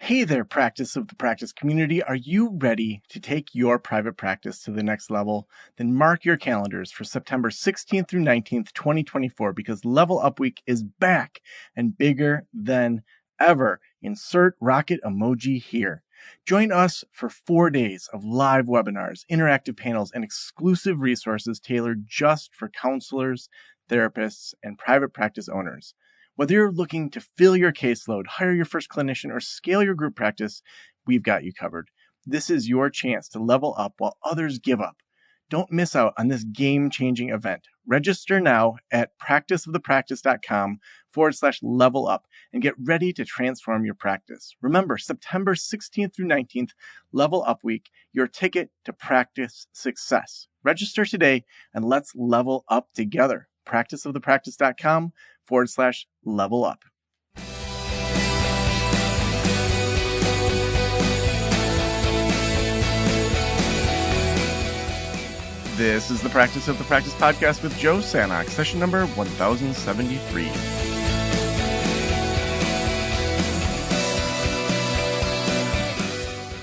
Hey there, practice of the practice community. Are you ready to take your private practice to the next level? Then mark your calendars for September 16th through 19th, 2024, because Level Up Week is back and bigger than ever. Insert rocket emoji here. Join us for 4 days of live webinars, interactive panels, and exclusive resources tailored just for counselors, therapists, and private practice owners. Whether you're looking to fill your caseload, hire your first clinician, or scale your group practice, we've got you covered. This is your chance to level up while others give up. Don't miss out on this game-changing event. Register now at practiceofthepractice.com/level up and get ready to transform your practice. Remember, September 16th through 19th, Level Up Week, your ticket to practice success. Register today and let's level up together. practiceofthepractice.com/level up. This is the Practice of the Practice podcast with Joe Sanok, session number 1073.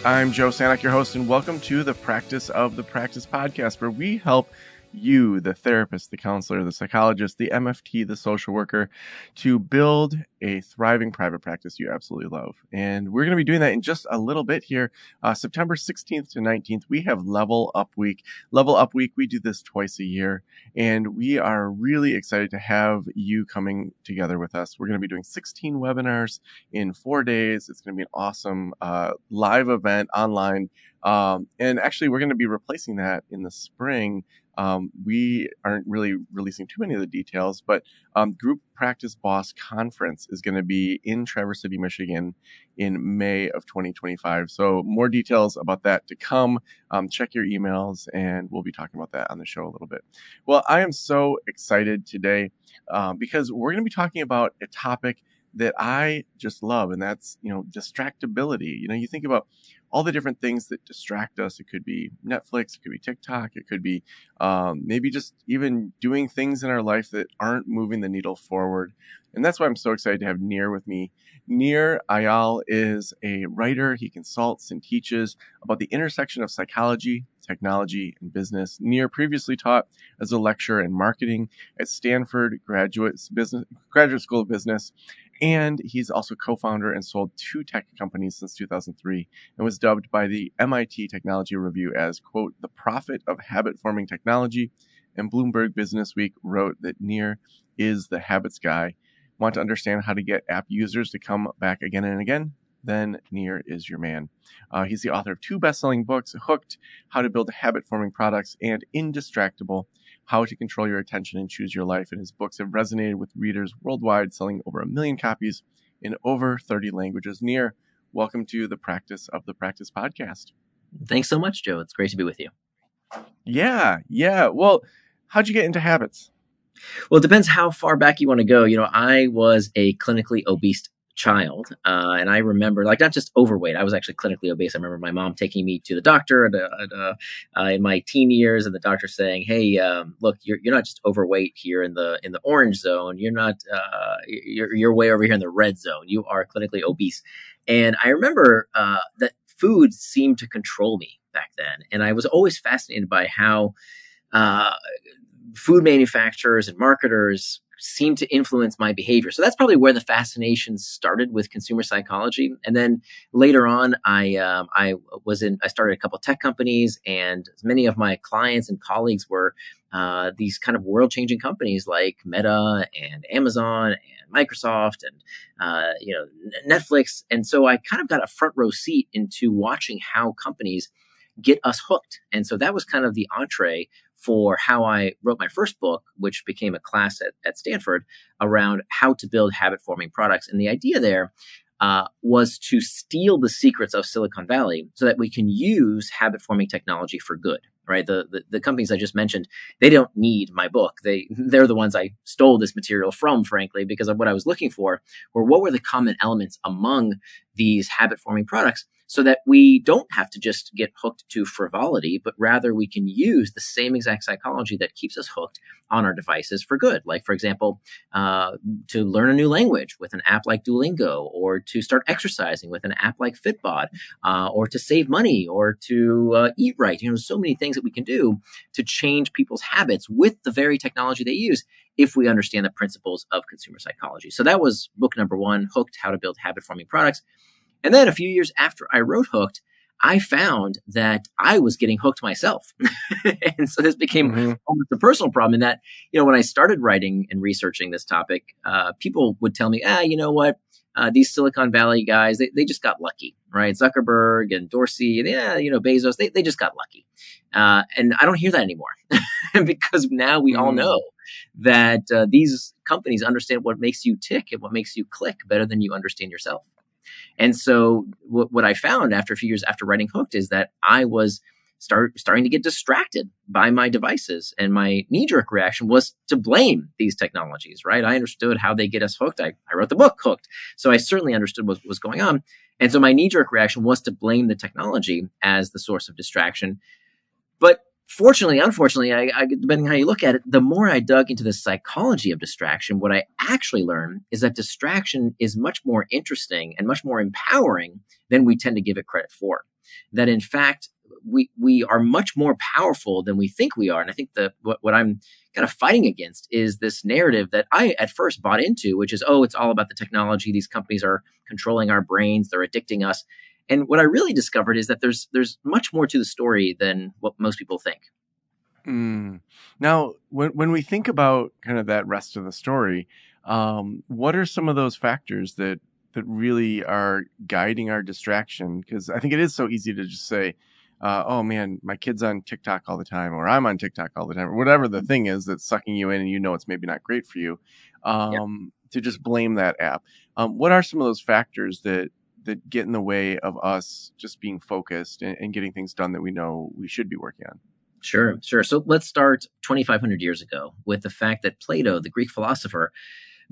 I'm Joe Sanok, your host, and welcome to the Practice of the Practice podcast, where we help you, the therapist, the counselor, the psychologist, the MFT, the social worker, to build a thriving private practice you absolutely love. And we're going to be doing that in just a little bit here. September 16th to 19th, we have Level Up Week. Level Up Week, we do this twice a year, and we are really excited to have you coming together with us. We're going to be doing 16 webinars in 4 days. It's going to be an awesome live event online. And actually, we're going to be replacing that in the spring. We aren't really releasing too many of the details, but Group Practice Boss Conference is going to be in Traverse City, Michigan in May of 2025. So more details about that to come. Check your emails, and we'll be talking about that on the show a little bit. Well, I am so excited today because we're going to be talking about a topic that I just love, and that's, distractibility. You think about all the different things that distract us. It could be Netflix, it could be TikTok, it could be maybe just even doing things in our life that aren't moving the needle forward. And that's why I'm so excited to have Nir with me. Nir Eyal is a writer. He consults and teaches about the intersection of psychology, technology, and business. Nir previously taught as a lecturer in marketing at Stanford Graduate School of Business. And he's also co-founder and sold 2 tech companies since 2003 and was dubbed by the MIT Technology Review as, quote, the prophet of habit-forming technology. And Bloomberg Business Week wrote that Nir is the habits guy. Want to understand how to get app users to come back again and again? Then Nir is your man. He's the author of 2 best-selling books, Hooked, How to Build Habit-Forming Products, and Indistractable, How to Control Your Attention and Choose Your Life. And his books have resonated with readers worldwide, selling over 1 million copies in over 30 languages. Nir, welcome to the Practice of the Practice podcast. Thanks so much, Joe. It's great to be with you. Yeah. Well, how'd you get into habits? Well, it depends how far back you want to go. I was a clinically obese child. And I remember, not just overweight, I was actually clinically obese. I remember my mom taking me to the doctor in my teen years, and the doctor saying, "Hey, look, you're not just overweight here in the orange zone. You're not. You're way over here in the red zone. You are clinically obese." And I remember that food seemed to control me back then, and I was always fascinated by how food manufacturers and marketers seem to influence my behavior. So that's probably where the fascination started with consumer psychology. And then later on, I started a couple of tech companies, and many of my clients and colleagues were these kind of world-changing companies like Meta and Amazon and Microsoft and Netflix. And so I kind of got a front row seat into watching how companies get us hooked. And so that was kind of the entree for how I wrote my first book, which became a class at Stanford around how to build habit-forming products. And the idea there was to steal the secrets of Silicon Valley so that we can use habit-forming technology for good, right? The companies I just mentioned, they don't need my book. They're the ones I stole this material from, frankly, because of what I was looking for, or what were the common elements among these habit-forming products, so that we don't have to just get hooked to frivolity, but rather we can use the same exact psychology that keeps us hooked on our devices for good. Like, for example, to learn a new language with an app like Duolingo, or to start exercising with an app like Fitbod, or to save money, or to eat right. So many things that we can do to change people's habits with the very technology they use if we understand the principles of consumer psychology. So that was book number one, Hooked: How to Build Habit-Forming Products. And then a few years after I wrote Hooked, I found that I was getting hooked myself. And so this became almost a personal problem in that, when I started writing and researching this topic, people would tell me, you know what? These Silicon Valley guys, they just got lucky, right? Zuckerberg and Dorsey and Bezos, they just got lucky. And I don't hear that anymore because now we all know that these companies understand what makes you tick and what makes you click better than you understand yourself. And so what I found after a few years after writing Hooked is that I was starting to get distracted by my devices. And my knee-jerk reaction was to blame these technologies, right? I understood how they get us hooked. I wrote the book Hooked. So I certainly understood what was going on. And so my knee-jerk reaction was to blame the technology as the source of distraction. But fortunately, unfortunately, I depending on how you look at it, the more I dug into the psychology of distraction, what I actually learned is that distraction is much more interesting and much more empowering than we tend to give it credit for. That in fact, we are much more powerful than we think we are. And I think what I'm kind of fighting against is this narrative that I at first bought into, which is, it's all about the technology. These companies are controlling our brains. They're addicting us. And what I really discovered is that there's much more to the story than what most people think. Now, when we think about kind of that rest of the story, what are some of those factors that really are guiding our distraction? Because I think it is so easy to just say, oh man, my kid's on TikTok all the time, or I'm on TikTok all the time, or whatever the thing is that's sucking you in and it's maybe not great for you, to just blame that app. What are some of those factors that get in the way of us just being focused and getting things done that we know we should be working on? Sure. So let's start 2,500 years ago with the fact that Plato, the Greek philosopher,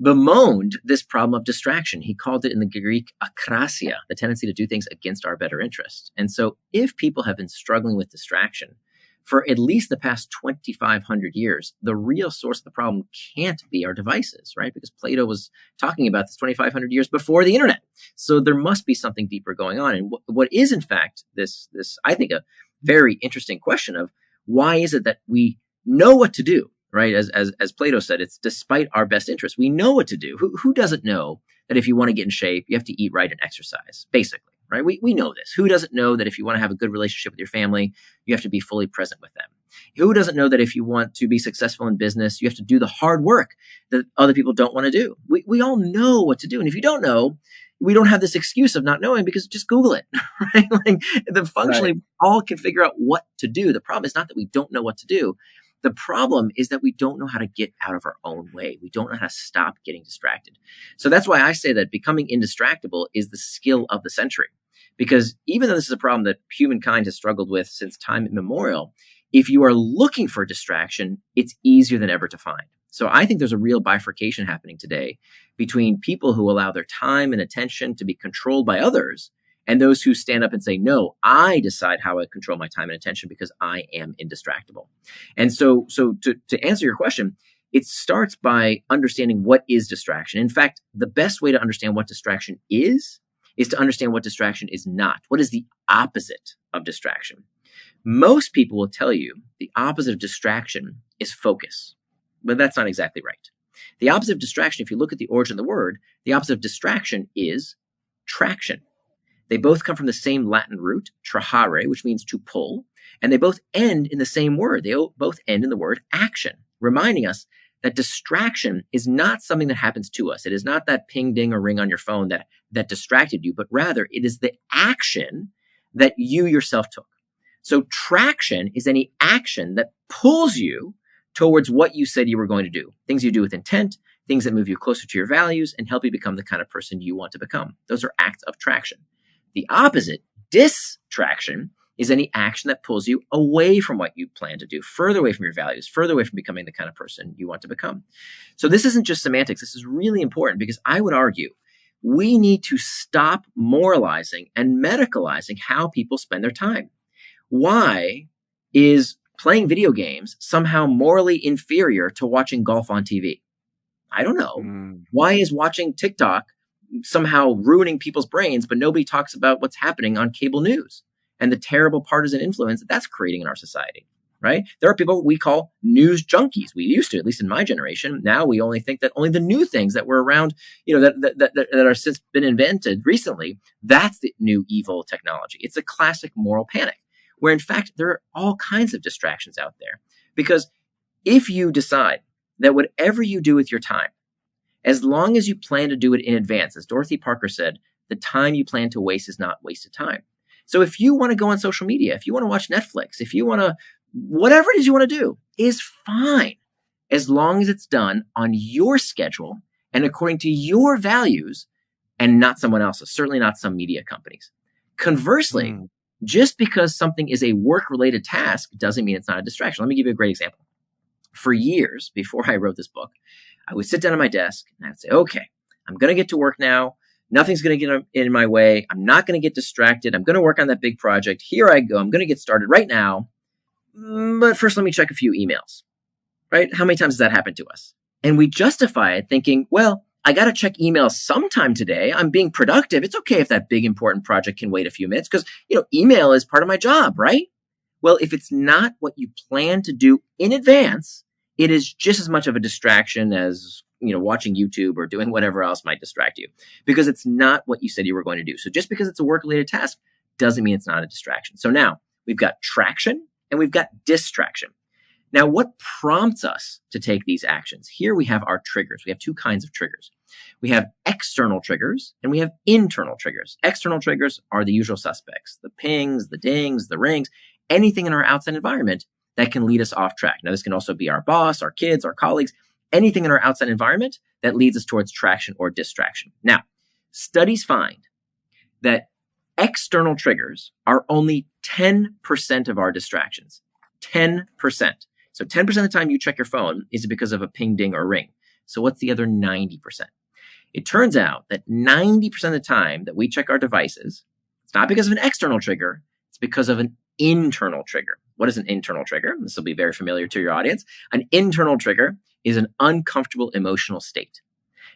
bemoaned this problem of distraction. He called it in the Greek akrasia, the tendency to do things against our better interest. And so if people have been struggling with distraction for at least the past 2,500 years, the real source of the problem can't be our devices, right? Because Plato was talking about this 2,500 years before the internet. So there must be something deeper going on. And what is in fact this, I think, a very interesting question of why is it that we know what to do? Right. As Plato said, it's despite our best interest. We know what to do. Who doesn't know that if you want to get in shape, you have to eat right and exercise, basically, right? We know this. Who doesn't know that if you want to have a good relationship with your family, you have to be fully present with them? Who doesn't know that if you want to be successful in business, you have to do the hard work that other people don't want to do? We all know what to do. And if you don't know, we don't have this excuse of not knowing because just Google it, right? Like functionally, right. All can figure out what to do. The problem is not that we don't know what to do. The problem is that we don't know how to get out of our own way. We don't know how to stop getting distracted. So that's why I say that becoming indistractable is the skill of the century. Because even though this is a problem that humankind has struggled with since time immemorial, if you are looking for distraction, it's easier than ever to find. So I think there's a real bifurcation happening today between people who allow their time and attention to be controlled by others and those who stand up and say, no, I decide how I control my time and attention because I am indistractable. And so to answer your question, it starts by understanding what is distraction. In fact, the best way to understand what distraction is to understand what distraction is not. What is the opposite of distraction? Most people will tell you the opposite of distraction is focus, but that's not exactly right. The opposite of distraction, if you look at the origin of the word, the opposite of distraction is traction. They both come from the same Latin root, trahare, which means to pull, and they both end in the same word. They both end in the word action, reminding us that distraction is not something that happens to us. It is not that ping, ding, or ring on your phone that distracted you, but rather it is the action that you yourself took. So traction is any action that pulls you towards what you said you were going to do. Things you do with intent, things that move you closer to your values and help you become the kind of person you want to become. Those are acts of traction. The opposite, distraction, is any action that pulls you away from what you plan to do, further away from your values, further away from becoming the kind of person you want to become. So this isn't just semantics. This is really important because I would argue We need to stop moralizing and medicalizing how people spend their time. Why is playing video games somehow morally inferior to watching golf on TV? I don't know. Why is watching TikTok somehow ruining people's brains, but nobody talks about what's happening on cable news and the terrible partisan influence that that's creating in our society, right? There are people we call news junkies. We used to, at least in my generation. Now we only think that only the new things that were around, that are since been invented recently, that's the new evil technology. It's a classic moral panic, where in fact there are all kinds of distractions out there. Because if you decide that whatever you do with your time, as long as you plan to do it in advance, as Dorothy Parker said, the time you plan to waste is not wasted time. So if you want to go on social media, if you want to watch Netflix, if you want to, whatever it is you want to do is fine, as long as it's done on your schedule and according to your values and not someone else's, certainly not some media companies. Conversely, just because something is a work-related task doesn't mean it's not a distraction. Let me give you a great example. For years before I wrote this book, I would sit down at my desk and I'd say, okay, I'm going to get to work now. Nothing's going to get in my way. I'm not going to get distracted. I'm going to work on that big project. Here I go. I'm going to get started right now. But first, let me check a few emails, right? How many times has that happened to us? And we justify it thinking, well, I got to check emails sometime today. I'm being productive. It's okay if that big important project can wait a few minutes because, email is part of my job, right? Well, if it's not what you plan to do in advance, it is just as much of a distraction as, watching YouTube or doing whatever else might distract you, because it's not what you said you were going to do. So just because it's a work-related task doesn't mean it's not a distraction. So now we've got traction and we've got distraction. Now, what prompts us to take these actions? Here we have our triggers. We have two kinds of triggers. We have external triggers and we have internal triggers. External triggers are the usual suspects: the pings, the dings, the rings, anything in our outside environment that can lead us off track. Now, this can also be our boss, our kids, our colleagues, anything in our outside environment that leads us towards traction or distraction. Now, studies find that external triggers are only 10% of our distractions. 10%. So 10% of the time you check your phone is because of a ping, ding, or ring. So what's the other 90%? It turns out that 90% of the time that we check our devices, it's not because of an external trigger, it's because of an internal trigger. What is an internal trigger? This will be very familiar to your audience. An internal trigger is an uncomfortable emotional state.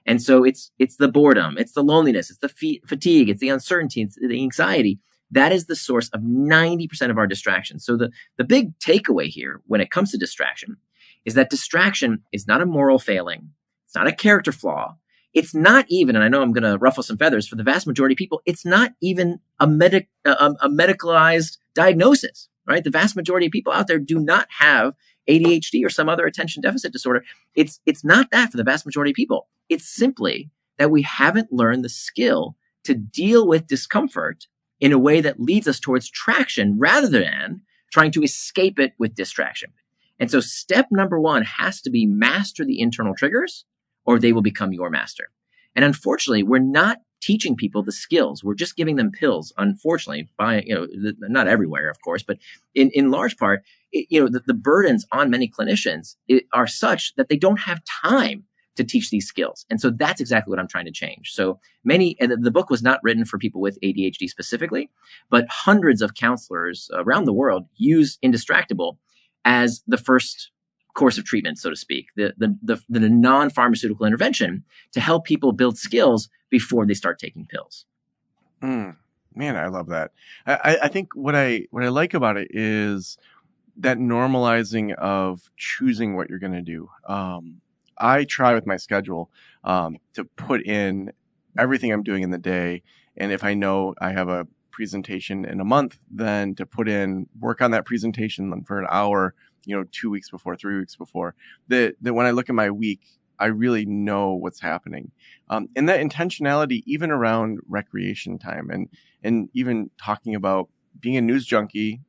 And so it's the boredom, it's the loneliness, it's the fatigue, it's the uncertainty, it's the anxiety. That is the source of 90% of our distractions. So the big takeaway here when it comes to distraction is that distraction is not a moral failing. It's not a character flaw. It's not even, and I know I'm going to ruffle some feathers, for the vast majority of people, it's not even a medicalized diagnosis, right? The vast majority of people out there do not have ADHD or some other attention deficit disorder. It's not that for the vast majority of people. It's simply that we haven't learned the skill to deal with discomfort in a way that leads us towards traction rather than trying to escape it with distraction. And so step number one has to be master the internal triggers, or they will become your master. And unfortunately, we're not teaching people the skills. We're just giving them pills, unfortunately, not everywhere, of course, but in large part, the burdens on many clinicians are such that they don't have time to teach these skills. And so that's exactly what I'm trying to change. So and the book was not written for people with ADHD specifically, but hundreds of counselors around the world use Indistractable as the first course of treatment, so to speak, the non-pharmaceutical intervention to help people build skills before they start taking pills. Man, I love that. I think what I like about it is that normalizing of choosing what you're going to do. I try with my schedule to put in everything I'm doing in the day. And if I know I have a presentation in a month, then to put in work on that presentation for an hour, 2 weeks before, 3 weeks before. That when I look at my week, I really know what's happening. And that intentionality, even around recreation time and even talking about being a news junkie,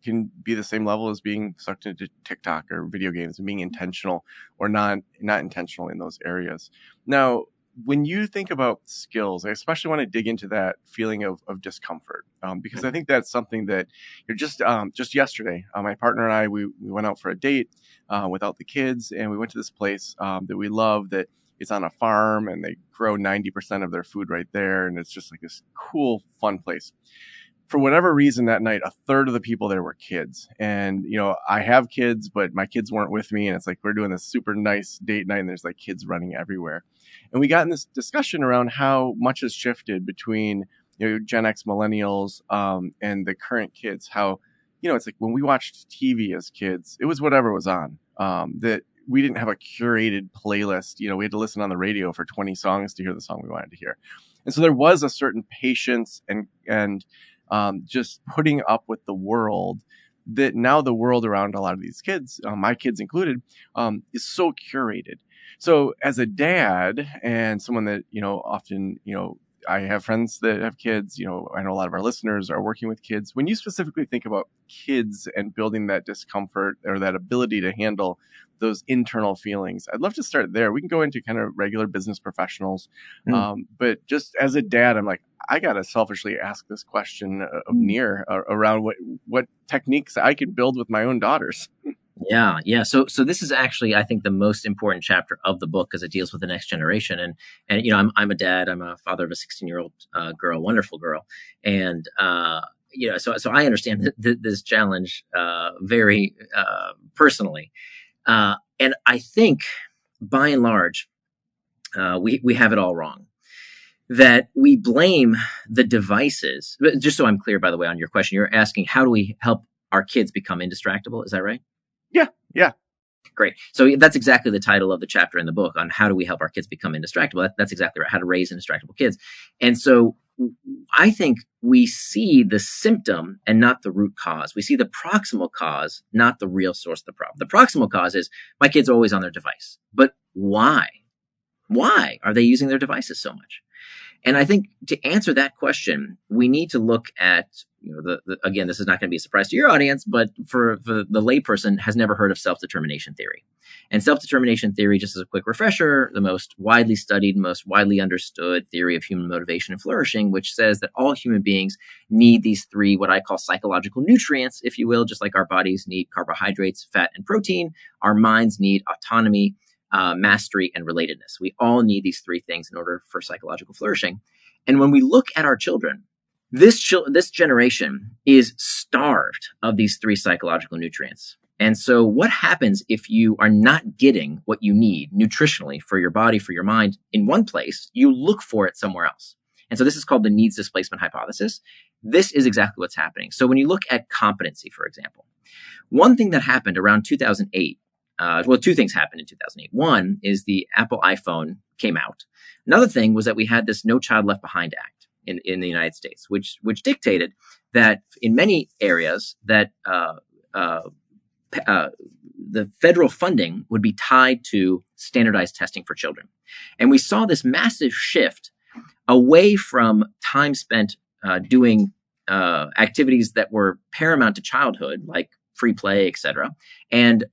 can be the same level as being sucked into TikTok or video games and being intentional or not intentional in those areas. Now, when you think about skills, I especially want to dig into that feeling of discomfort, because I think that's something that you're just yesterday, my partner and I, we went out for a date without the kids, and we went to this place that we love that it's on a farm and they grow 90% of their food right there. And it's just like this cool, fun place. For whatever reason that night, a third of the people there were kids. And, I have kids, but my kids weren't with me. And it's like, we're doing this super nice date night and there's like kids running everywhere. And we got in this discussion around how much has shifted between, Gen X millennials, and the current kids, how, it's like when we watched TV as kids, it was whatever was on, that we didn't have a curated playlist. We had to listen on the radio for 20 songs to hear the song we wanted to hear. And so there was a certain patience and just putting up with the world that now the world around a lot of these kids, my kids included, is so curated. So as a dad and someone that, often, I have friends that have kids, I know a lot of our listeners are working with kids. When you specifically think about kids and building that discomfort or that ability to handle those internal feelings, I'd love to start there. We can go into kind of regular business professionals. But just as a dad, I'm like, I got to selfishly ask this question of Nir around what techniques I can build with my own daughters. Yeah. So this is actually, I think, the most important chapter of the book because it deals with the next generation. And I'm a dad. I'm a father of a 16-year-old girl, wonderful girl, and so I understand this challenge very personally, and I think by and large we have it all wrong. That we blame the devices. Just so I'm clear, by the way, on your question, you're asking how do we help our kids become indistractable? Is that right? Yeah. Great. So that's exactly the title of the chapter in the book on how do we help our kids become indistractable. That's exactly right. How to raise indistractable kids. And so I think we see the symptom and not the root cause. We see the proximal cause, not the real source of the problem. The proximal cause is my kid's always on their device. But why? Why are they using their devices so much? And I think to answer that question, we need to look at, again, this is not going to be a surprise to your audience, but for the layperson has never heard of self-determination theory. And self-determination theory, just as a quick refresher, the most widely studied, most widely understood theory of human motivation and flourishing, which says that all human beings need these three, what I call psychological nutrients, if you will, just like our bodies need carbohydrates, fat, and protein. Our minds need autonomy, mastery, and relatedness. We all need these three things in order for psychological flourishing. And when we look at our children, this generation is starved of these three psychological nutrients. And so what happens if you are not getting what you need nutritionally for your body, for your mind in one place, you look for it somewhere else. And so this is called the needs displacement hypothesis. This is exactly what's happening. So when you look at competency, for example, one thing that happened around 2008, two things happened in 2008. One is the Apple iPhone came out. Another thing was that we had this No Child Left Behind Act in the United States, which dictated that in many areas that the federal funding would be tied to standardized testing for children. And we saw this massive shift away from time spent doing activities that were paramount to childhood, like free play, et cetera, and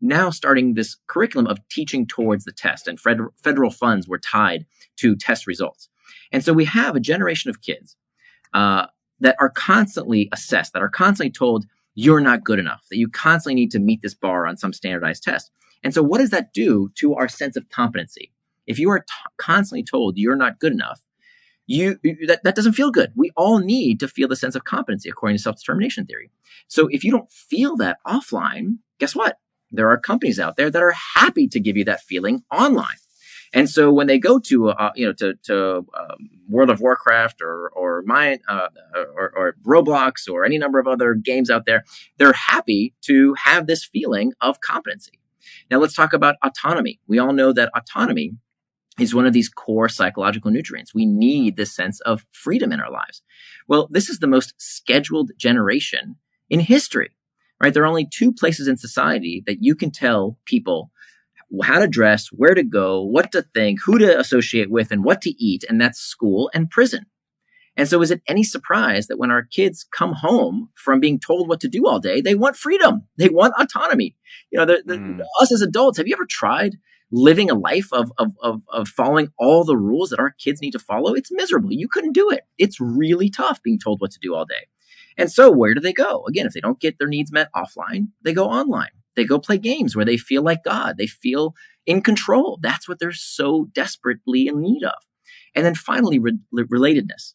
now starting this curriculum of teaching towards the test, and federal funds were tied to test results. And so we have a generation of kids that are constantly assessed, that are constantly told, you're not good enough, that you constantly need to meet this bar on some standardized test. And so what does that do to our sense of competency? If you are constantly told you're not good enough, that doesn't feel good. We all need to feel the sense of competency according to self-determination theory. So if you don't feel that offline, guess what? There are companies out there that are happy to give you that feeling online. And so when they go to World of Warcraft or Roblox or any number of other games out there, they're happy to have this feeling of competency. Now let's talk about autonomy. We all know that autonomy is one of these core psychological nutrients. We need this sense of freedom in our lives. Well, this is the most scheduled generation in history, right? There are only two places in society that you can tell people how to dress, where to go, what to think, who to associate with, and what to eat, and that's school and prison. And so is it any surprise that when our kids come home from being told what to do all day, they want freedom, they want autonomy? Us as adults, have you ever tried living a life of following all the rules that our kids need to follow? It's miserable. You couldn't do it. It's really tough being told what to do all day. And so where do they go? Again, if they don't get their needs met offline, they go online. They go play games where they feel like God. They feel in control. That's what they're so desperately in need of. And then finally, relatedness.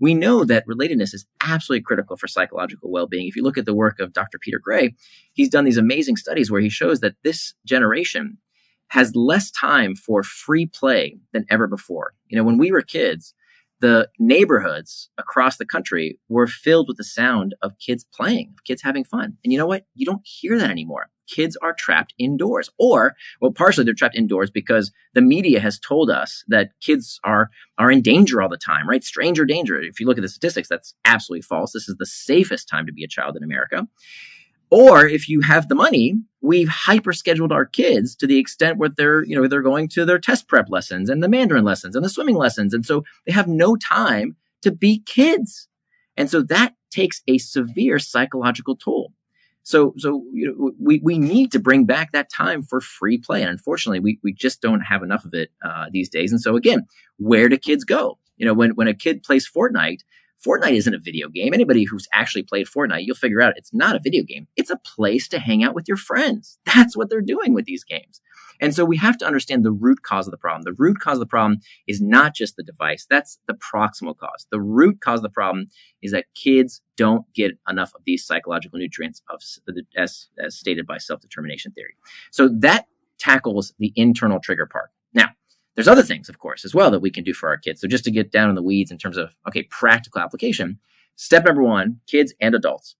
We know that relatedness is absolutely critical for psychological well-being. If you look at the work of Dr. Peter Gray, he's done these amazing studies where he shows that this generation has less time for free play than ever before. When we were kids, the neighborhoods across the country were filled with the sound of kids playing, of kids having fun. And you know what? You don't hear that anymore. Kids are trapped indoors, partially they're trapped indoors because the media has told us that kids are in danger all the time, right? Stranger danger. If you look at the statistics, that's absolutely false. This is the safest time to be a child in America. Or if you have the money, we've hyper scheduled our kids to the extent where they're going to their test prep lessons and the Mandarin lessons and the swimming lessons. And so they have no time to be kids. And so that takes a severe psychological toll. So we need to bring back that time for free play. And unfortunately, we just don't have enough of it these days. And so again, where do kids go? When a kid plays Fortnite isn't a video game. Anybody who's actually played Fortnite, you'll figure out it's not a video game. It's a place to hang out with your friends. That's what they're doing with these games. And so we have to understand the root cause of the problem. The root cause of the problem is not just the device. That's the proximal cause. The root cause of the problem is that kids don't get enough of these psychological nutrients as stated by self-determination theory. So that tackles the internal trigger part. Now, there's other things, of course, as well that we can do for our kids. So just to get down in the weeds in terms of, practical application, step number one, kids and adults,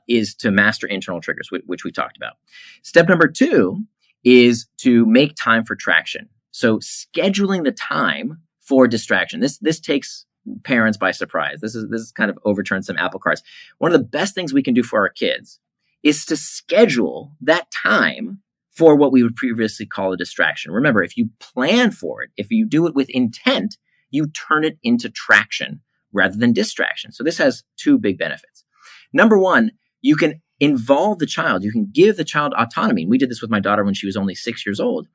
is to master internal triggers, which we talked about. Step number two is to make time for traction. So scheduling the time for distraction. This takes parents by surprise. This is kind of overturned some apple carts. One of the best things we can do for our kids is to schedule that time for what we would previously call a distraction. Remember, if you plan for it, if you do it with intent, you turn it into traction rather than distraction. So this has two big benefits. Number one, you can involve the child. You can give the child autonomy. And we did this with my daughter when she was only 6 years old.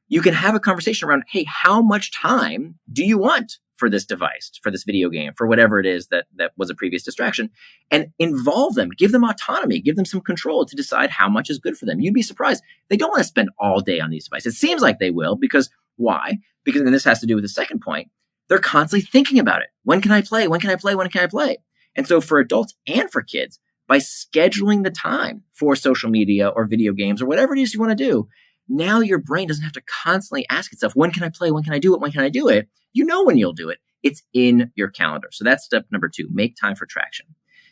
You can have a conversation around, hey, how much time do you want for this device, for this video game, for whatever it is that was a previous distraction, and involve them, give them autonomy, give them some control to decide how much is good for them. You'd be surprised. They don't want to spend all day on these devices. It seems like they will because why? Because then this has to do with the second point. They're constantly thinking about it. When can I play? When can I play? When can I play? And so for adults and for kids, by scheduling the time for social media or video games or whatever it is you want to do, now your brain doesn't have to constantly ask itself, when can I play? When can I do it? When can I do it? You know when you'll do it. It's in your calendar. So that's step number two, make time for traction.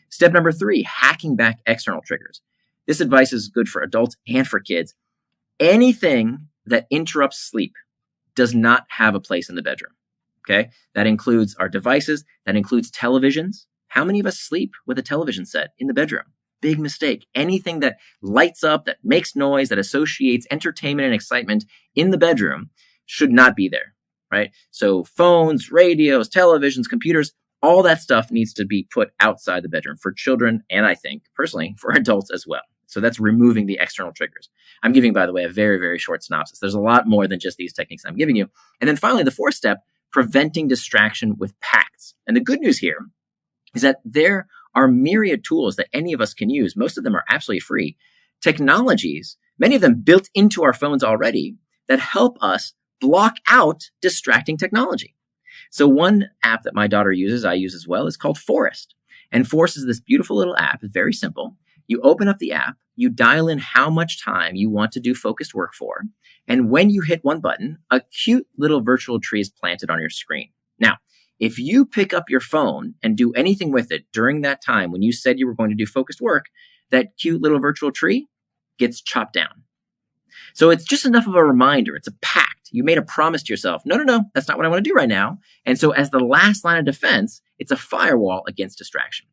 Step number three, hacking back external triggers. This advice is good for adults and for kids. Anything that interrupts sleep does not have a place in the bedroom. Okay. That includes our devices. That includes televisions. How many of us sleep with a television set in the bedroom? Big mistake. Anything that lights up, that makes noise, that associates entertainment and excitement in the bedroom should not be there, right? So phones, radios, televisions, computers, all that stuff needs to be put outside the bedroom for children. And I think personally for adults as well. So that's removing the external triggers. I'm giving, by the way, a very, very short synopsis. There's a lot more than just these techniques I'm giving you. And then finally, the fourth step, preventing distraction with pacts. And the good news here is that there are myriad tools that any of us can use. Most of them are absolutely free. Technologies, many of them built into our phones already, that help us block out distracting technology. So one app that my daughter uses, I use as well, is called Forest. And Forest is this beautiful little app. It's very simple. You open up the app, you dial in how much time you want to do focused work for. And when you hit one button, a cute little virtual tree is planted on your screen. Now, if you pick up your phone and do anything with it during that time when you said you were going to do focused work, that cute little virtual tree gets chopped down. So it's just enough of a reminder. It's a pact. You made a promise to yourself. No, that's not what I want to do right now. And so as the last line of defense, it's a firewall against distraction.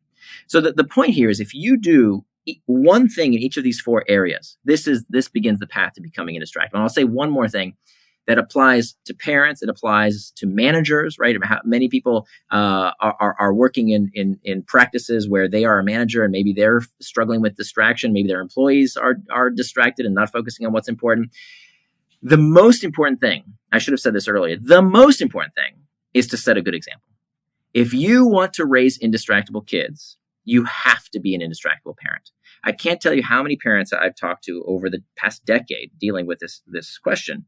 So the point here is if you do one thing in each of these four areas, this begins the path to becoming indistractable. And I'll say one more thing that applies to parents. It applies to managers, right? How many people are working in practices where they are a manager and maybe they're struggling with distraction. Maybe their employees are distracted and not focusing on what's important. The most important thing, I should have said this earlier, the most important thing is to set a good example. If you want to raise indistractable kids, you have to be an indistractable parent. I can't tell you how many parents I've talked to over the past decade dealing with this question,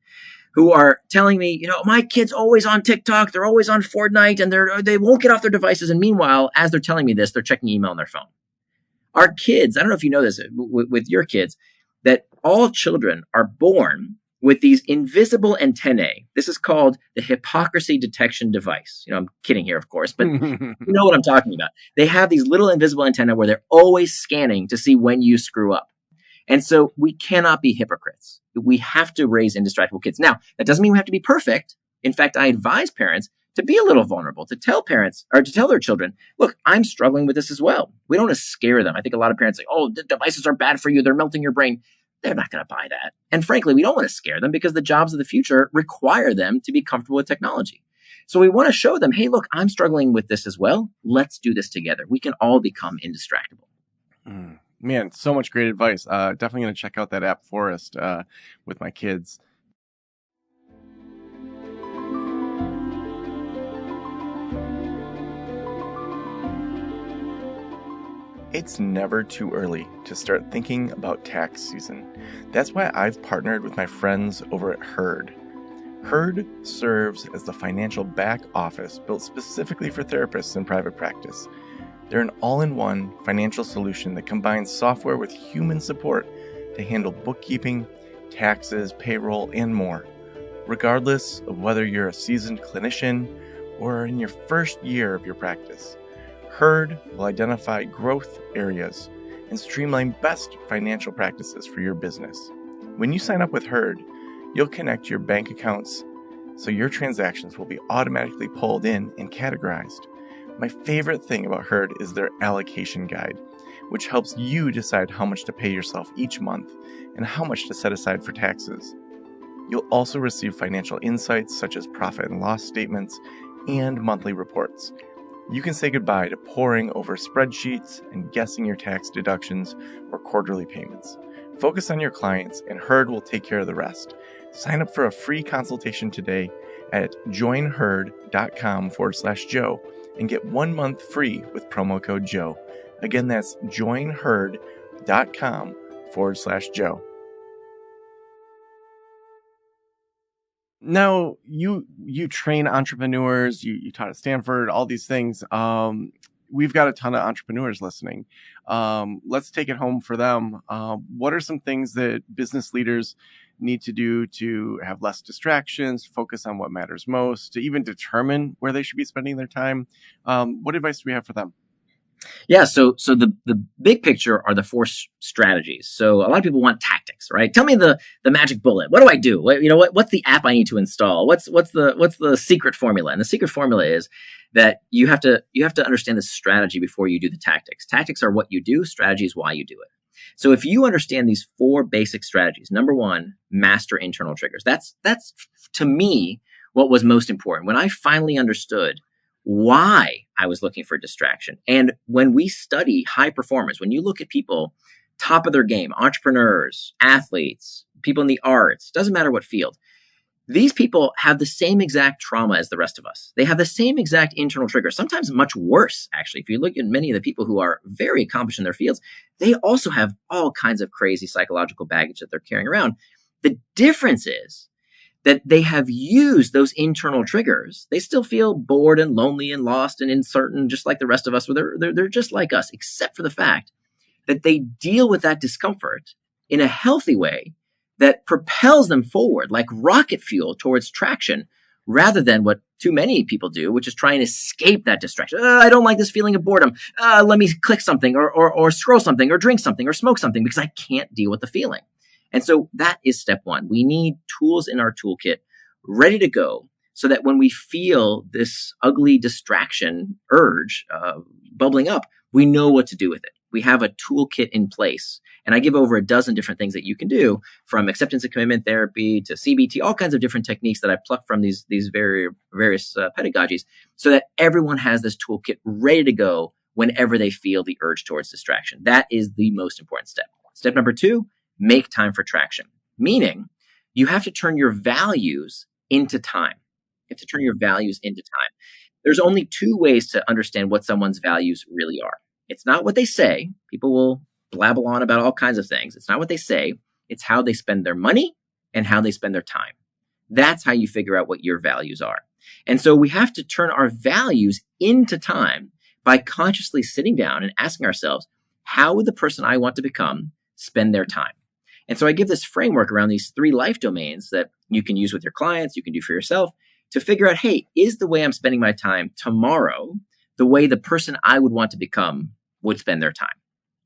who are telling me, my kid's always on TikTok, they're always on Fortnite, and they won't get off their devices. And meanwhile, as they're telling me this, they're checking email on their phone. Our kids, I don't know if you know this with your kids, that all children are born with these invisible antennae. This is called the hypocrisy detection device. I'm kidding here, of course, but you know what I'm talking about. They have these little invisible antennae where they're always scanning to see when you screw up. And so we cannot be hypocrites. We have to raise indistractable kids. Now, that doesn't mean we have to be perfect. In fact, I advise parents to be a little vulnerable, to tell parents or to tell their children, look, I'm struggling with this as well. We don't want to scare them. I think a lot of parents say, oh, the devices are bad for you. They're melting your brain. They're not going to buy that. And frankly, we don't want to scare them because the jobs of the future require them to be comfortable with technology. So we want to show them, hey, look, I'm struggling with this as well. Let's do this together. We can all become indistractable. Man, so much great advice. Definitely going to check out that app Forest with my kids. It's never too early to start thinking about tax season. That's why I've partnered with my friends over at Herd. Herd serves as the financial back office built specifically for therapists in private practice. They're an all-in-one financial solution that combines software with human support to handle bookkeeping, taxes, payroll, and more. Regardless of whether you're a seasoned clinician or in your first year of your practice, Herd will identify growth areas and streamline best financial practices for your business. When you sign up with Herd, you'll connect your bank accounts so your transactions will be automatically pulled in and categorized. My favorite thing about Herd is their allocation guide, which helps you decide how much to pay yourself each month and how much to set aside for taxes. You'll also receive financial insights such as profit and loss statements and monthly reports. You can say goodbye to poring over spreadsheets and guessing your tax deductions or quarterly payments. Focus on your clients, and Herd will take care of the rest. Sign up for a free consultation today at joinherd.com/Joe and get 1 month free with promo code Joe. Again, that's joinherd.com/Joe. Now, you train entrepreneurs, you taught at Stanford, all these things. We've got a ton of entrepreneurs listening. Let's take it home for them. What are some things that business leaders need to do to have less distractions, focus on what matters most, to even determine where they should be spending their time? What advice do we have for them? Yeah, so the big picture are the four strategies. So a lot of people want tactics, right? Tell me the magic bullet. What do I do? What's the app I need to install? What's the secret formula? And the secret formula is that you have to understand the strategy before you do the tactics. Tactics are what you do. Strategy is why you do it. So if you understand these four basic strategies, number one, master internal triggers. That's to me what was most important. When I finally understood why I was looking for distraction. And when we study high performers, when you look at people top of their game, entrepreneurs, athletes, people in the arts, doesn't matter what field, these people have the same exact trauma as the rest of us. They have the same exact internal triggers, sometimes much worse, actually. If you look at many of the people who are very accomplished in their fields, they also have all kinds of crazy psychological baggage that they're carrying around. The difference is that they have used those internal triggers. They still feel bored and lonely and lost and uncertain, just like the rest of us. They're just like us, except for the fact that they deal with that discomfort in a healthy way that propels them forward like rocket fuel towards traction, rather than what too many people do, which is try and escape that distraction. I don't like this feeling of boredom. Let me click something or scroll something or drink something or smoke something because I can't deal with the feeling. And so that is step one. We need tools in our toolkit ready to go so that when we feel this ugly distraction urge bubbling up, we know what to do with it. We have a toolkit in place. And I give over a dozen different things that you can do, from acceptance and commitment therapy to CBT, all kinds of different techniques that I pluck from these various pedagogies, so that everyone has this toolkit ready to go whenever they feel the urge towards distraction. That is the most important step. Step number two, make time for traction, meaning you have to turn your values into time. You have to turn your values into time. There's only two ways to understand what someone's values really are. It's not what they say. People will blabble on about all kinds of things. It's not what they say. It's how they spend their money and how they spend their time. That's how you figure out what your values are. And so we have to turn our values into time by consciously sitting down and asking ourselves, how would the person I want to become spend their time? And so I give this framework around these 3 life domains that you can use with your clients, you can do for yourself, to figure out, hey, is the way I'm spending my time tomorrow the way the person I would want to become would spend their time?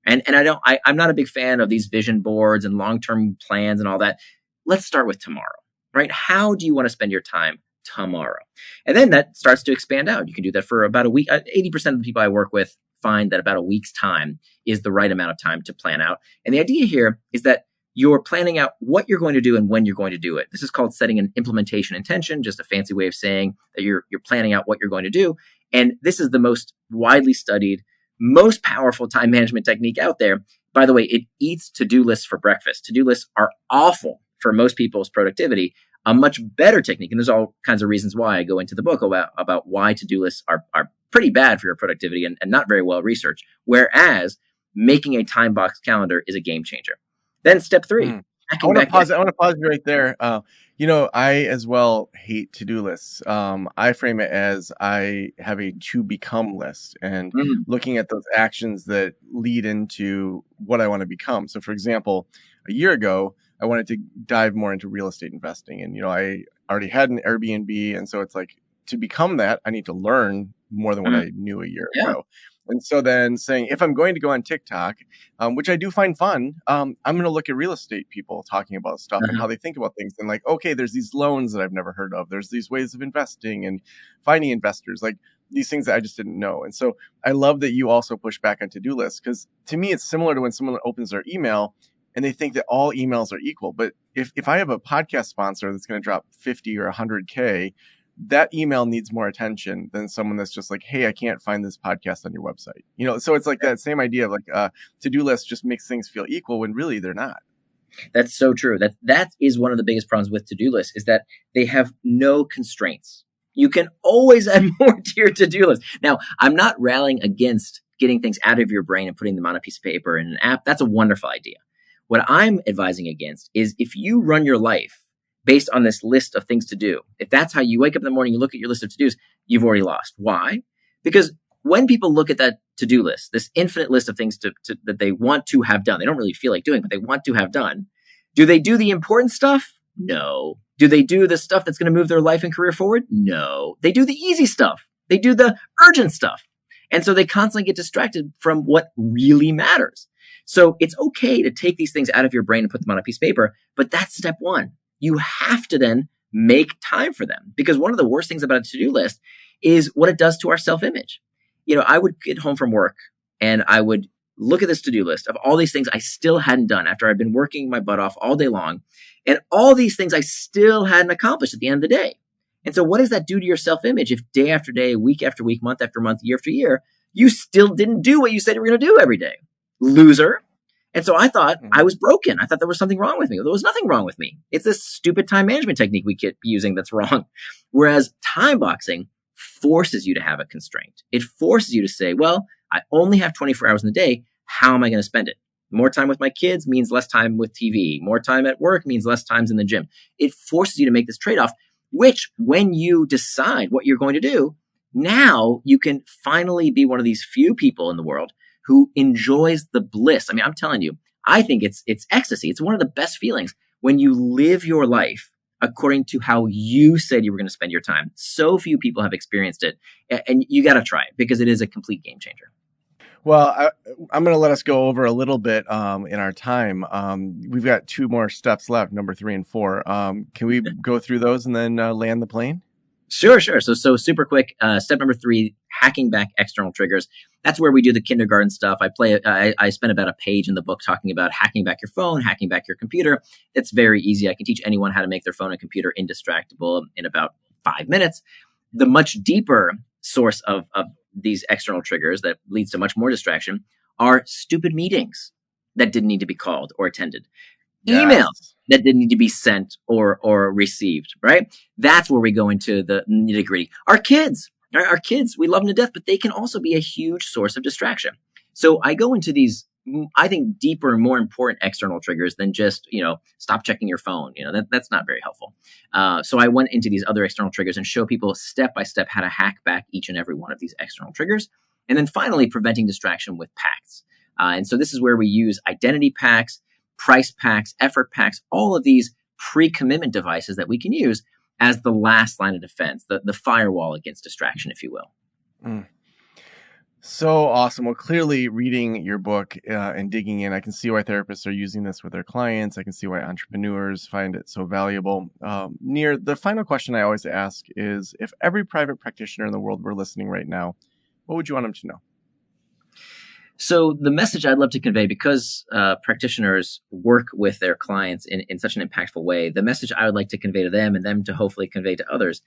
And I'm not a big fan of these vision boards and long-term plans and all that. Let's start with tomorrow, right? How do you want to spend your time tomorrow? And then that starts to expand out. You can do that for about a week. 80% of the people I work with find that about a week's time is the right amount of time to plan out. And the idea here is that you're planning out what you're going to do and when you're going to do it. This is called setting an implementation intention, just a fancy way of saying that you're planning out what you're going to do. And this is the most widely studied, most powerful time management technique out there. By the way, it eats to-do lists for breakfast. To-do lists are awful for most people's productivity. A much better technique, and there's all kinds of reasons why I go into the book about why to-do lists are pretty bad for your productivity and not very well researched, whereas making a time box calendar is a game changer. Then step 3. I want to pause you right there. I as well hate to-do lists. I frame it as I have a to-become list and looking at those actions that lead into what I want to become. So, for example, a year ago, I wanted to dive more into real estate investing. And, I already had an Airbnb. And so it's like, to become that, I need to learn more than what I knew a year ago. And so then saying, if I'm going to go on TikTok, which I do find fun, I'm going to look at real estate people talking about stuff and how they think about things. And like, okay, there's these loans that I've never heard of. There's these ways of investing and finding investors, like these things that I just didn't know. And so I love that you also push back on to-do lists, because to me, it's similar to when someone opens their email and they think that all emails are equal. But if I have a podcast sponsor that's going to drop 50 or 100K, that email needs more attention than someone that's just like, hey, I can't find this podcast on your website. So it's like that same idea of like to-do list just makes things feel equal when really they're not. That's so true. That is one of the biggest problems with to-do lists, is that they have no constraints. You can always add more to your to-do list. Now, I'm not rallying against getting things out of your brain and putting them on a piece of paper in an app. That's a wonderful idea. What I'm advising against is if you run your life based on this list of things to do, if that's how you wake up in the morning, you look at your list of to-dos, you've already lost. Why? Because when people look at that to-do list, this infinite list of things that they want to have done, they don't really feel like doing, but they want to have done. Do they do the important stuff? No. Do they do the stuff that's going to move their life and career forward? No. They do the easy stuff. They do the urgent stuff. And so they constantly get distracted from what really matters. So it's okay to take these things out of your brain and put them on a piece of paper, but that's step 1. You have to then make time for them, because one of the worst things about a to-do list is what it does to our self-image. I would get home from work and I would look at this to-do list of all these things I still hadn't done after I'd been working my butt off all day long, and all these things I still hadn't accomplished at the end of the day. And so what does that do to your self-image if day after day, week after week, month after month, year after year, you still didn't do what you said you were going to do every day? Loser. And so I thought I was broken. I thought there was something wrong with me. There was nothing wrong with me. It's this stupid time management technique we keep using that's wrong. Whereas time boxing forces you to have a constraint. It forces you to say, well, I only have 24 hours in the day. How am I going to spend it? More time with my kids means less time with TV. More time at work means less times in the gym. It forces you to make this trade-off, which when you decide what you're going to do, now you can finally be one of these few people in the world who enjoys the bliss. I mean, I'm telling you, I think it's ecstasy. It's one of the best feelings when you live your life according to how you said you were going to spend your time. So few people have experienced it, and you got to try it because it is a complete game changer. Well, I'm going to let us go over a little bit in our time. We've got 2 more steps left, number 3 and 4. Can we go through those and then land the plane? Sure. So super quick. Step number 3, hacking back external triggers. That's where we do the kindergarten stuff. I spent about a page in the book talking about hacking back your phone, hacking back your computer. It's very easy. I can teach anyone how to make their phone and computer indistractable in about 5 minutes. The much deeper source of these external triggers that leads to much more distraction are stupid meetings that didn't need to be called or attended. Yes. Emails that didn't need to be sent or received, right? That's where we go into the nitty gritty. Our kids, we love them to death, but they can also be a huge source of distraction. So I go into these I think, deeper and more important external triggers than just, stop checking your phone. That's not very helpful. So I went into these other external triggers and show people step by step how to hack back each and every one of these external triggers. And then finally, preventing distraction with pacts. And so this is where we use identity packs, price packs, effort packs, all of these pre-commitment devices that we can use as the last line of defense, the firewall against distraction, if you will. Mm. So awesome. Well, clearly reading your book and digging in, I can see why therapists are using this with their clients. I can see why entrepreneurs find it so valuable. Nir, the final question I always ask is, if every private practitioner in the world were listening right now, what would you want them to know? So the message I'd love to convey, because practitioners work with their clients in such an impactful way, the message I would like to convey to them and them to hopefully convey to others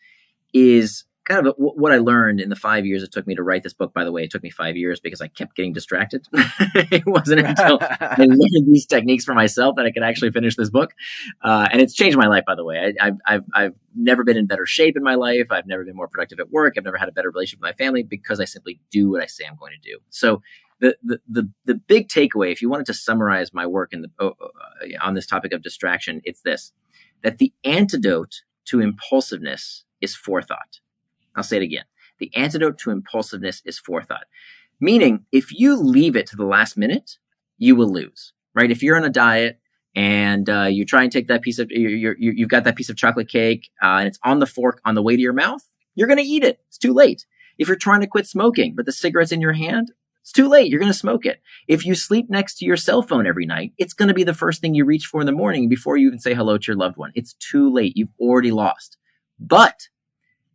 is kind of what I learned in the 5 years it took me to write this book. By the way, it took me 5 years because I kept getting distracted. It wasn't until I learned these techniques for myself that I could actually finish this book. And it's changed my life, by the way. I've never been in better shape in my life. I've never been more productive at work. I've never had a better relationship with my family because I simply do what I say I'm going to do. So the big takeaway, if you wanted to summarize my work on this topic of distraction, it's this: that the antidote to impulsiveness is forethought. I'll say it again. The antidote to impulsiveness is forethought. Meaning, if you leave it to the last minute, you will lose, right? If you're on a diet and you try and take that piece of, you've got that piece of chocolate cake and it's on the fork on the way to your mouth, you're going to eat it. It's too late. If you're trying to quit smoking, but the cigarette's in your hand, it's too late. You're going to smoke it. If you sleep next to your cell phone every night, it's going to be the first thing you reach for in the morning before you even say hello to your loved one. It's too late. You've already lost. But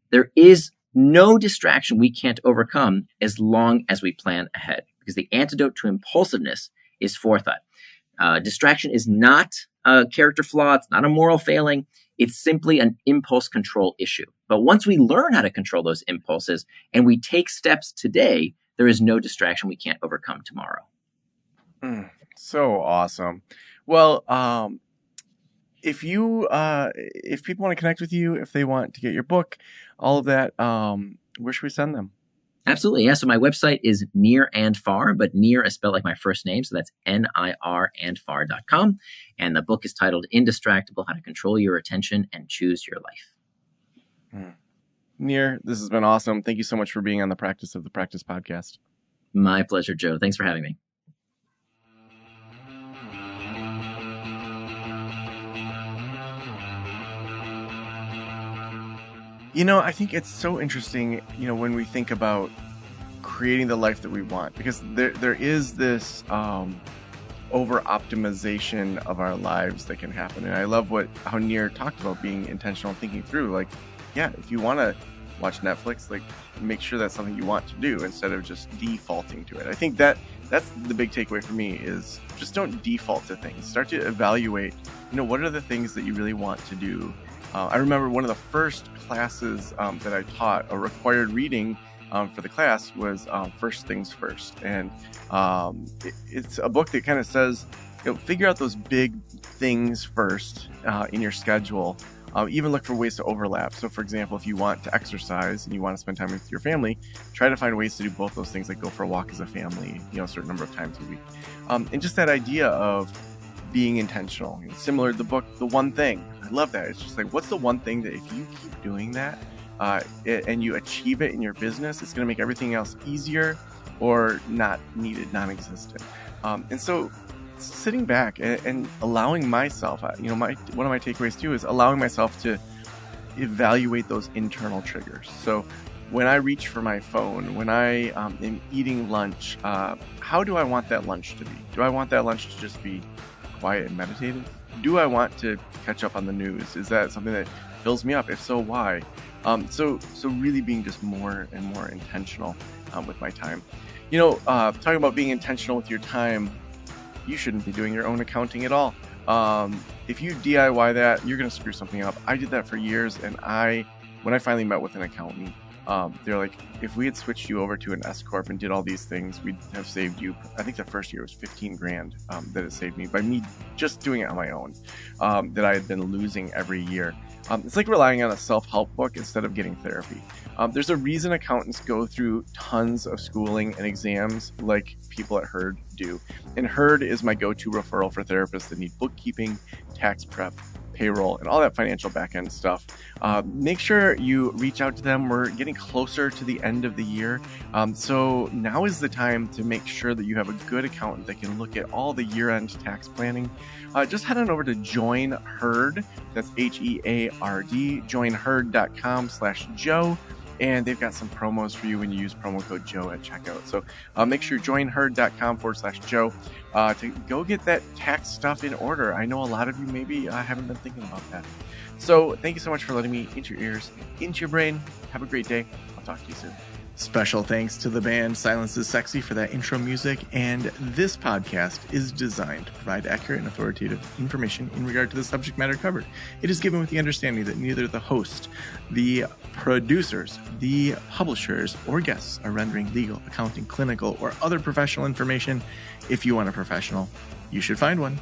there is no distraction we can't overcome as long as we plan ahead, because the antidote to impulsiveness is forethought. Distraction is not a character flaw. It's not a moral failing. It's simply an impulse control issue. But once we learn how to control those impulses and we take steps today, there is no distraction we can't overcome tomorrow. So awesome. Well, if people want to connect with you, if they want to get your book, all of that, where should we send them? Absolutely. Yeah. So my website is Nir and Far, but Nir is spelled like my first name. So that's NIR and Far.com. And the book is titled Indistractable: How to Control Your Attention and Choose Your Life. Nir, this has been awesome. Thank you so much for being on the Practice of the Practice podcast. My pleasure, Joe. Thanks for having me. I think it's so interesting, when we think about creating the life that we want, because there is this over-optimization of our lives that can happen. And I love how Nir talked about being intentional, thinking through, if you want to watch Netflix, make sure that's something you want to do instead of just defaulting to it. I think that's the big takeaway for me, is just don't default to things. Start to evaluate, what are the things that you really want to do. I remember one of the first classes that I taught, a required reading for the class was First Things First. And it's a book that kind of says, figure out those big things first in your schedule. Even look for ways to overlap. So, for example, if you want to exercise and you want to spend time with your family, try to find ways to do both those things, like go for a walk as a family, a certain number of times a week. And just that idea of being intentional. Similar to the book, The One Thing. I love that. It's just what's the one thing that if you keep doing that and you achieve it in your business, it's going to make everything else easier or not needed, non-existent. And so sitting back and allowing myself, one of my takeaways too is allowing myself to evaluate those internal triggers. So when I reach for my phone, when I am eating lunch, how do I want that lunch to be? Do I want that lunch to just be quiet and meditative? Do I want to catch up on the news? Is that something that fills me up? If so, why? So really being just more and more intentional with my time. Talking about being intentional with your time, you shouldn't be doing your own accounting at all. If you DIY that, you're going to screw something up. I did that for years, and when I finally met with an accountant, they're like, if we had switched you over to an S Corp and did all these things, we'd have saved you. I think the first year was $15,000 that it saved me by me just doing it on my own, that I had been losing every year. It's like relying on a self-help book instead of getting therapy. There's a reason accountants go through tons of schooling and exams like people at Herd do. And Herd is my go-to referral for therapists that need bookkeeping, tax prep, payroll, and all that financial back-end stuff. Make sure you reach out to them. We're getting closer to the end of the year. So now is the time to make sure that you have a good accountant that can look at all the year-end tax planning. Just head on over to Join Herd. That's HEARD, joinherd.com/Joe. And they've got some promos for you when you use promo code Joe at checkout. So make sure joinherd.com/Joe to go get that tax stuff in order. I know a lot of you maybe haven't been thinking about that. So thank you so much for letting me into your ears, into your brain. Have a great day. I'll talk to you soon. Special thanks to the band Silence is Sexy for that intro music, and this podcast is designed to provide accurate and authoritative information in regard to the subject matter covered. It is given with the understanding that neither the host, the producers, the publishers, or guests are rendering legal, accounting, clinical, or other professional information. If you want a professional, you should find one.